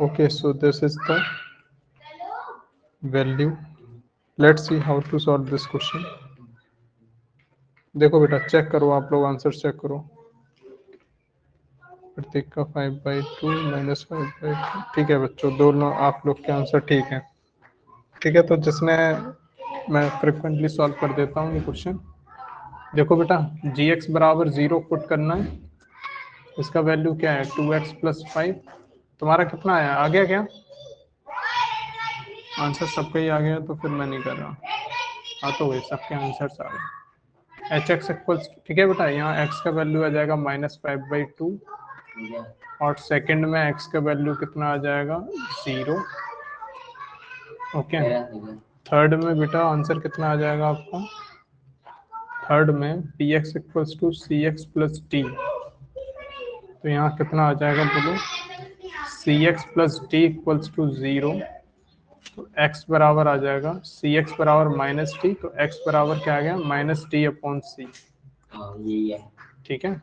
Okay, so this is the value. Let's see how to solve this question. देखो बेटा, check करो, आप लोग आंसर चेक करो। प्रत्येक का 5/2 माइनस 5/2। ठीक है बच्चों, दोनों आप लोग के आंसर ठीक है। ठीक है, तो जिसने, मैं फ्रिक्वेंटली सॉल्व कर देता हूँ ये क्वेश्चन। देखो बेटा, जी एक्स बराबर 0 पुट करना है। इसका वैल्यू क्या है, 2x + 5। तुम्हारा कितना आया, आ गया क्या आंसर? सबका ही आ गया, तो फिर मैं नहीं कर रहा। हाँ तो वही सबके आंसर आ गए। एच एक्स इक्वल्स, ठीक है बेटा, यहाँ x का वैल्यू आ जाएगा -5/2 और सेकंड में x का वैल्यू कितना आ जाएगा, 0। ओके, थर्ड में बेटा आंसर कितना आ जाएगा आपका, थर्ड में px = cx + d। तो यहाँ कितना आ जाएगा बोलो, cx + d = 0। तो x बराबर आ जाएगा, cx बराबर -t, तो x बराबर क्या आ गया, -t/c। यही है, ठीक है।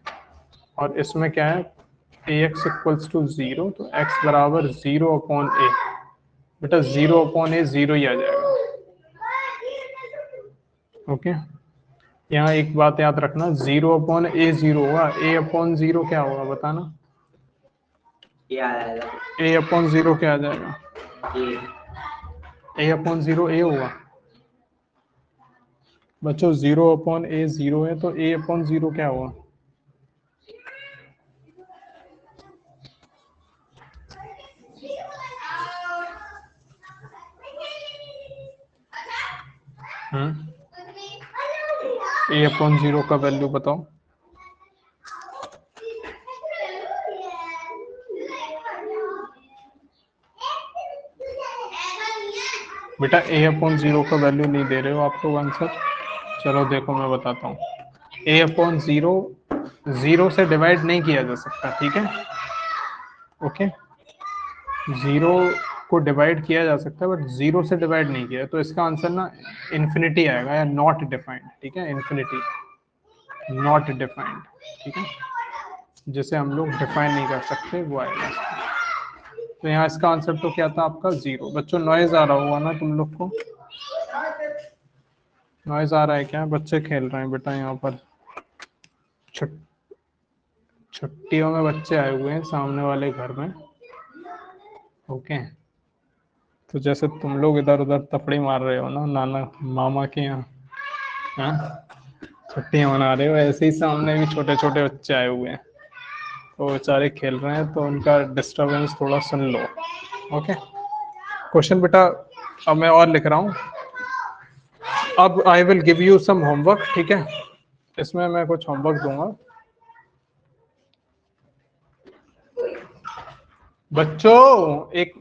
और इसमें क्या है, ax = 0, तो x बराबर 0/a। बेटा 0/a 0 ही आ जाएगा। ओके, यहाँ एक बात याद रखना, 0/a 0 होगा, a/0 क्या होगा बताना, a/0 क्या आ जाएगा, a/0 a होगा। बच्चों 0/a 0 है, तो a/0 क्या होगा, a/0 का वैल्यू बताओ। बेटा a/0 का वैल्यू नहीं दे रहे हो आप लोग आंसर। चलो देखो मैं बताता हूँ, a/0 0 से डिवाइड नहीं किया जा सकता, ठीक है। ओके, 0 को डिवाइड किया जा सकता है बट 0 से डिवाइड नहीं किया, तो इसका आंसर ना इन्फिनिटी आएगा, या नॉट डिफाइंड। ठीक है, इन्फिनिटी, नॉट डिफाइंड। ठीक है, जिसे हम लोग डिफाइन नहीं कर सकते वो आएगा। तो यहाँ इसका आंसर तो क्या था आपका, 0। बच्चों नॉइज आ रहा होगा ना तुम लोग को, नॉइज आ रहा है क्या, बच्चे खेल रहे हैं बेटा यहाँ पर, छुट्टियों में बच्चे आए हुए हैं सामने वाले घर में। ओके, तो जैसे तुम लोग इधर उधर तपड़ी मार रहे हो ना नाना मामा के यहाँ, हाँ, छुट्टियाँ मना रहे हो, ऐसे ही सामने भी छोटे छोटे बच्चे आए हुए हैं, तो बेचारे खेल रहे हैं, तो उनका डिस्टरबेंस थोड़ा सुन लो। ओके, क्वेश्चन बेटा अब मैं और लिख रहा हूँ। अब I will give you some homework, ठीक है, इसमें मैं कुछ होमवर्क दूंगा बच्चों। एक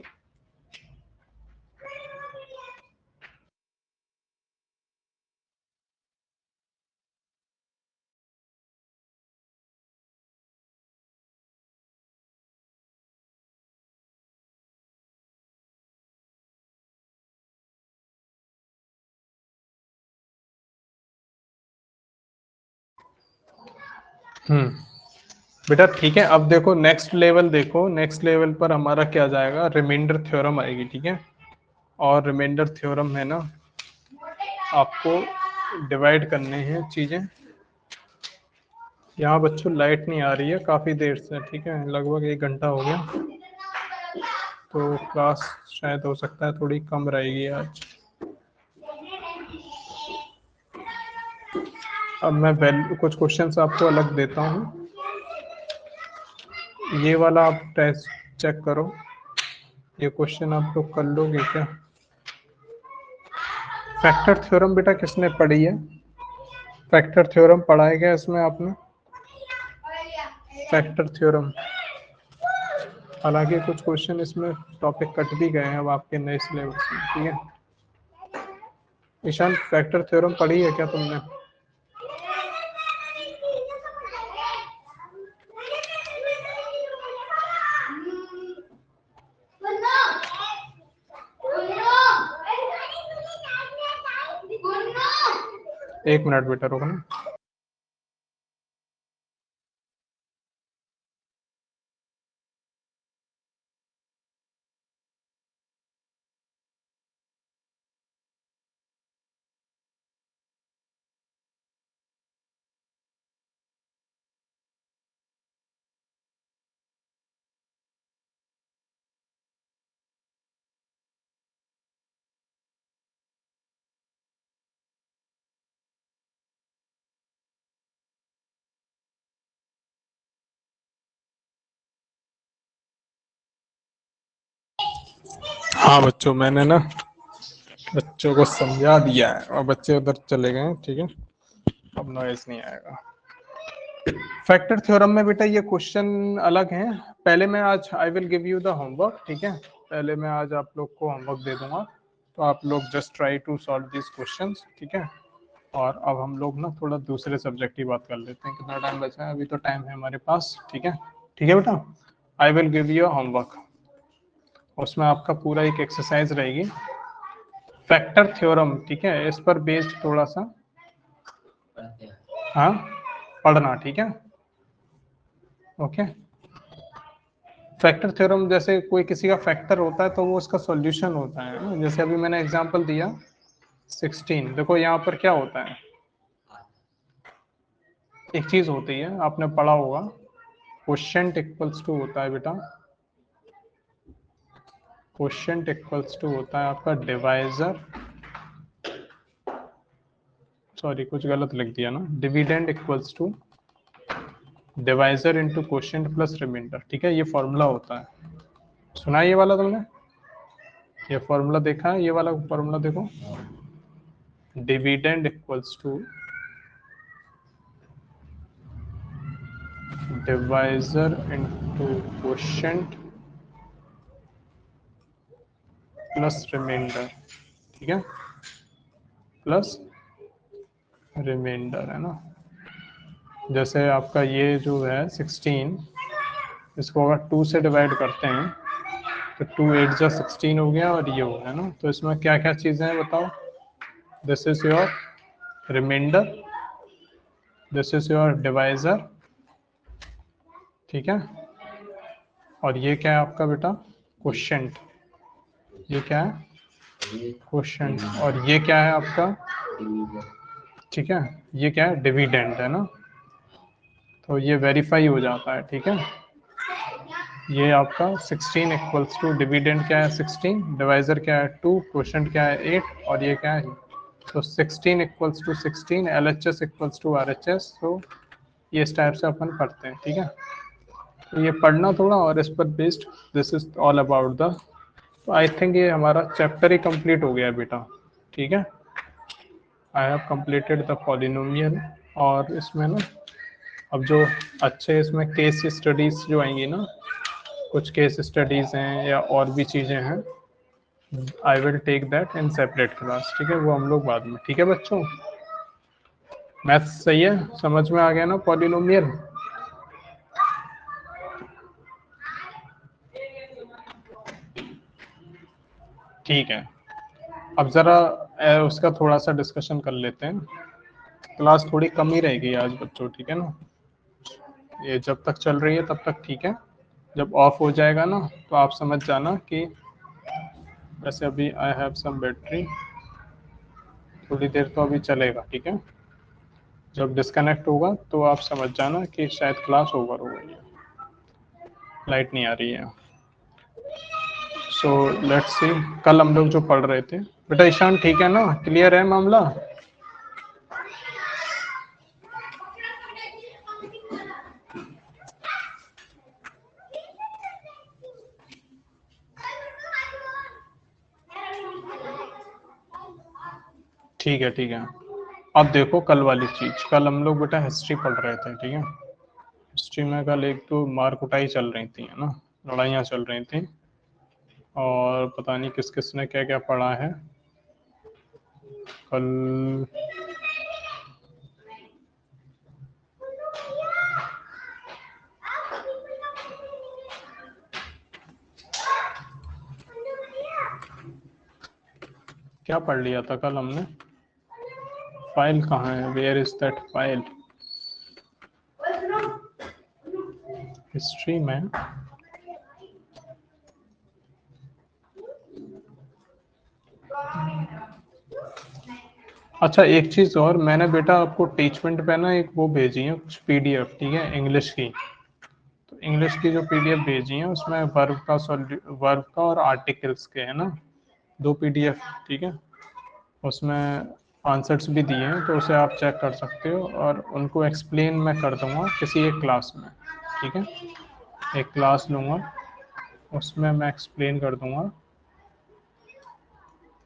बेटा ठीक है, अब देखो नेक्स्ट लेवल, देखो नेक्स्ट लेवल पर हमारा क्या जाएगा, रिमाइंडर थ्योरम आएगी। ठीक है, और रिमाइंडर थ्योरम है ना, आपको डिवाइड करने हैं चीजें। यहाँ बच्चों लाइट नहीं आ रही है काफी देर से, ठीक है, लगभग 1 घंटा हो गया, तो क्लास शायद हो सकता है थोड़ी कम रहेगी आज। अब मैं वैल्यू कुछ क्वेश्चंस आपको अलग देता हूँ, ये वाला आप टेस्ट चेक करो, ये क्वेश्चन आप लोग कर लोगे क्या। फैक्टर थ्योरम बेटा किसने पढ़ी है, फैक्टर थ्योरम पढ़ा है क्या इसमें आपने, फैक्टर थ्योरम। हालांकि कुछ क्वेश्चन इसमें टॉपिक कट भी गए हैं अब आपके नए सिलेबस में। ठीक है ईशान, फैक्टर थ्योरम पढ़ी है क्या तुमने। एक मिनट बेटा रुको ना। हाँ बच्चों, मैंने ना बच्चों को समझा दिया है और बच्चे उधर चले गए हैं, ठीक है, अब नॉइज नहीं आएगा। फैक्टर थ्योरम में बेटा ये क्वेश्चन अलग हैं। पहले मैं आज आई will give you the homework, ठीक है, पहले मैं आज आप लोग को होमवर्क दे दूंगा, तो आप लोग just try to solve this questions, ठीक है। और अब हम लोग ना थोड़ा दूसरे सब्जेक्ट की बात कर लेते हैं। कितना टाइम बचा है? अभी तो टाइम है हमारे पास, ठीक है। ठीक है बेटा, आई विल गिव यू होमवर्क, उसमें आपका पूरा एक एक्सरसाइज रहेगी फैक्टर थ्योरम, ठीक है, इस पर बेस्ड थोड़ा सा हाँ पढ़ना, ठीक है, ओके। फैक्टर थ्योरम जैसे कोई किसी का फैक्टर होता है तो वो उसका सॉल्यूशन होता है ना। जैसे अभी मैंने एग्जांपल दिया 16, देखो यहाँ पर क्या होता है, एक चीज होती है आपने पढ़ा होगा, क्वोशिएंट इक्वल्स टू होता है बेटा, क्वोशिएंट इक्वल्स टू होता है आपका डिवाइजर, सॉरी कुछ गलत लिख दिया ना, dividend equals to divisor into quotient plus reminder, ठीक है, ये फॉर्मूला होता है। सुना है ये वाला तुमने? ये फॉर्मूला देखा है? ये वाला फॉर्मूला देखो, dividend equals to divisor into quotient plus reminder, ठीक है, प्लस रिमाइंडर, है ना। जैसे आपका ये जो है 16, इसको अगर 2 से डिवाइड करते हैं तो 2 8 जा 16 हो गया और ये हो गया ना। तो इसमें क्या क्या चीज़ें हैं बताओ? This is your reminder, this is your divisor, ठीक है, और ये क्या है आपका बेटा? क्वोशिएंट। ये क्या है? क्वोशिएंट। और ये क्या है आपका? ठीक है, ये क्या है? डिविडेंड, है ना। तो ये वेरीफाई हो जाता है, ठीक है। ये आपका 16 इक्वल्स टू डिविडेंड क्या है 16, डिवाइजर क्या है 2, क्वोशिएंट क्या है 8, और ये क्या है, तो 16 equals to 16, LHS equals to RHS। तो ये इस टाइप से अपन पढ़ते हैं, ठीक है। तो ये पढ़ना थोड़ा, और इस पर based this is all about the, तो आई थिंक ये हमारा चैप्टर ही कंप्लीट हो गया बेटा, ठीक है। I have completed the polynomial. और इसमें ना अब जो अच्छे इसमें केस स्टडीज जो आएंगी ना, कुछ केस स्टडीज हैं या और भी चीज़ें हैं, I will take that in separate class, ठीक है, वो हम लोग बाद में, ठीक है बच्चों। मैथ्स सही है, समझ में आ गया ना पॉलिनोमियल? ठीक है, अब ज़रा उसका थोड़ा सा डिस्कशन कर लेते हैं। क्लास थोड़ी कम ही रहेगी आज बच्चों, ठीक है ना। ये जब तक चल रही है तब तक ठीक है, जब ऑफ हो जाएगा ना तो आप समझ जाना कि वैसे अभी आई हैव सम बैटरी, थोड़ी देर तो अभी चलेगा, ठीक है। जब डिस्कनेक्ट होगा तो आप समझ जाना कि शायद क्लास ओवर हो गई है, लाइट नहीं आ रही है। सो लेट्स सी, कल हम लोग जो पढ़ रहे थे बेटा, ईशान ठीक है ना, क्लियर है मामला? ठीक है, ठीक है। अब देखो कल वाली चीज, कल हम लोग बेटा हिस्ट्री पढ़ रहे थे, ठीक है। हिस्ट्री में कल एक तो मार कुटाई चल रही थी, है ना, लड़ाइयाँ चल रही थी, और पता नहीं किस किस ने क्या क्या पढ़ा है कल। क्या पढ़ लिया था कल हमने? फाइल कहाँ है? Where is that file? History में अच्छा, एक चीज और, मैंने बेटा आपको टीचमेंट पे ना एक वो भेजी है कुछ PDF, ठीक है, इंग्लिश की। तो इंग्लिश की जो PDF भेजी है उसमें वर्ब का और आर्टिकल्स के, है ना, 2 PDF, ठीक है। उसमें आंसर्स भी दिए हैं, तो उसे आप चेक कर सकते हो, और उनको एक्सप्लेन मैं कर दूंगा किसी एक क्लास में, ठीक है। एक क्लास लूँगा, उसमें मैं एक्सप्लेन कर दूंगा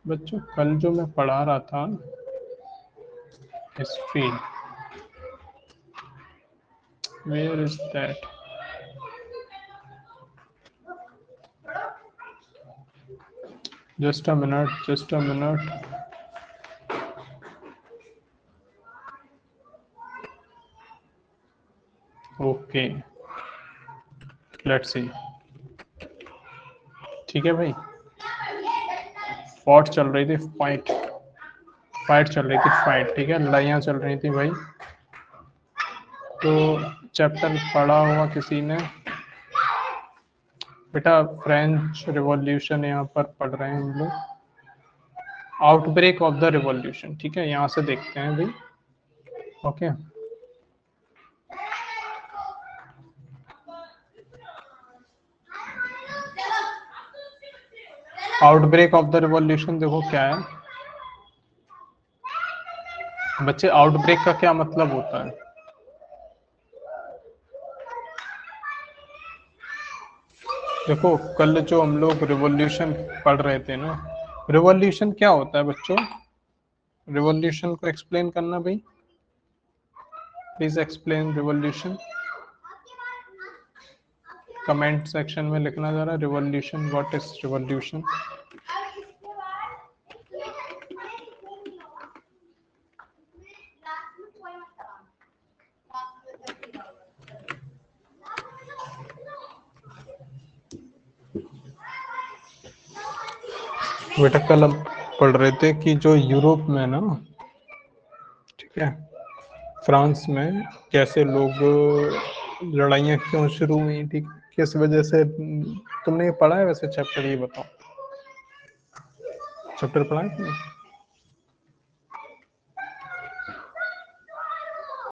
बच्चों कल जो मैं पढ़ा रहा था history, where is that? Just a minute, just a minute. Okay, let's see. ठीक है भाई, फाइट चल रही थी, फाइट फाइट चल रही थी, फाइट, ठीक है, लड़ाइयाँ चल रही थी भाई। तो चैप्टर पढ़ा होगा किसी ने बेटा, फ्रेंच रिवॉल्यूशन यहाँ पर पढ़ रहे हैं हम लोग, आउटब्रेक ऑफ द रिवॉल्यूशन, ठीक है, यहाँ से देखते हैं भाई। Okay, outbreak of the revolution देखो क्या है बच्चे, आउटब्रेक का क्या मतलब होता है? देखो कल जो हम लोग रिवॉल्यूशन पढ़ रहे थे ना, रिवॉल्यूशन क्या होता है बच्चों? रिवॉल्यूशन को एक्सप्लेन करना भाई, please explain revolution. Comment section में लिखना जरा, रिवॉल्यूशन, व्हाट इज रिवॉल्यूशन। बेटा कल हम पढ़ रहे थे कि जो यूरोप में ना, ठीक है, फ्रांस में कैसे लोग, लड़ाइयाँ क्यों शुरू हुई थी, किस वजह से। तुमने ये पढ़ा है वैसे चैप्टर, ये बताओ, चैप्टर पढ़ा है तुमने?